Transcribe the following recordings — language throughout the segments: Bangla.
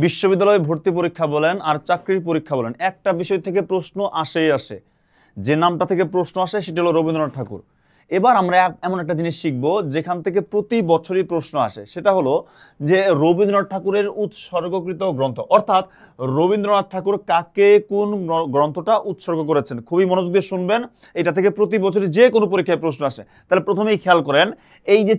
বিশ্ববিদ্যালয়ে ভর্তি পরীক্ষা বলেন আর চাকরির পরীক্ষা বলেন, একটা বিষয় থেকে প্রশ্ন আসেই আসে। যে নামটা থেকে প্রশ্ন আসে সেটা হলো রবীন্দ্রনাথ ঠাকুর। এবার আমরা এমন একটা জিনিস শিখব যেখান থেকে প্রতি বছরই প্রশ্ন আসে, সেটা হলো যে রবীন্দ্রনাথ ঠাকুরের উৎসর্গকৃত গ্রন্থ, অর্থাৎ রবীন্দ্রনাথ ঠাকুর কাকে কোন গ্রন্থটা উৎসর্গ করেছেন। খুবই মনোযোগ দিয়ে শুনবেন, এটা থেকে প্রতি বছরই যে কোনো পরীক্ষায় প্রশ্ন আসে। তাহলে প্রথমেই খেয়াল করেন, এই যে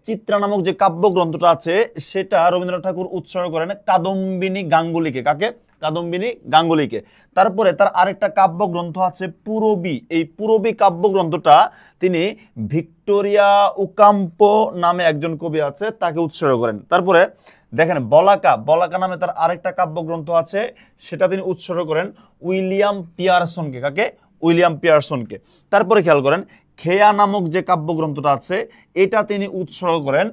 চিত্রা নামক যে কাব্যগ্রন্থটা আছে সেটা রবীন্দ্রনাথ ঠাকুর উৎসর্গ করেন কাদম্বিনী গাঙ্গুলিকে। কাকে? কাদম্বিনী গাঙ্গুলিকে। তারপরে তার আরেকটা কাব্যগ্রন্থ আছে পুরবী। এই পুরবী কাব্যগ্রন্থটা তিনি ভিক্টোরিয়া ওকাম্পো নামে একজন কবি আছে তাকে উৎসর্গ করেন। তারপরে দেখেন বলাকা নামে তার আরেকটা কাব্যগ্রন্থ আছে, সেটা তিনি উৎসর্গ করেন উইলিয়াম পিয়ারসনকে। কাকে? উইলিয়াম পিয়ারসনকে। তারপরে খেয়াল করেন, খেয়া নামক যে কাব্যগ্রন্থটা আছে এটা তিনি উৎসর্গ করেন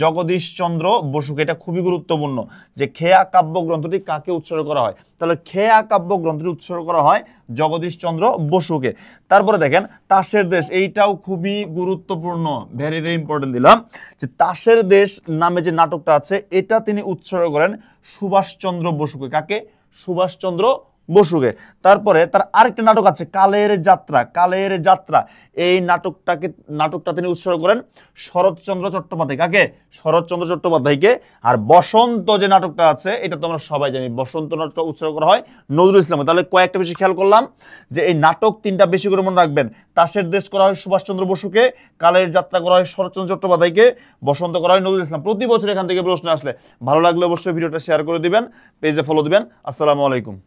জগদীশচন্দ্র বসুকে। এটা খুবই গুরুত্বপূর্ণ যে খেয়া কাব্যগ্রন্থটি কাকে উৎসর্গ করা হয়। তাহলে খেয়া কাব্যগ্রন্থটি উৎসর্গ করা হয় জগদীশচন্দ্র বসুকে। তারপরে দেখেন তাসের দেশ, এইটাও খুবই গুরুত্বপূর্ণ, ভেরি ভেরি ইম্পর্টেন্ট দিলাম, যে তাসের দেশ নামে যে নাটকটা আছে এটা তিনি উৎসর্গ করেন সুভাষচন্দ্র বসুকে। কাকে? সুভাষচন্দ্র বসুকে। তারপরে তার আরেকটা নাটক আছে কালের যাত্রা। এই নাটকটা তিনি উৎসর্গ করেন শরৎচন্দ্র চট্টোপাধ্যায়। কাকে? শরৎচন্দ্র চট্টোপাধ্যায়কে। আর বসন্ত যে নাটকটা আছে এটা তো আমরা সবাই জানি, বসন্ত নাটকটা উৎসর্গ করা হয় নজরুল ইসলামকে। তাহলে কয়েকটা বেশি খেয়াল করলাম যে এই নাটক তিনটা বেশি করে মনে রাখবেন। তাসের দেশ করা হয় সুভাষচন্দ্র বসুকে, কালের যাত্রা করা হয় শরৎচন্দ্র চট্টোপাধ্যায়কে, বসন্ত করা হয় নজরুল ইসলাম। প্রতি বছর এখান থেকে প্রশ্ন আসলে ভালো লাগলে অবশ্যই ভিডিওটা শেয়ার করে দিবেন, পেজে ফলো দিবেন। আসসালামু আলাইকুম।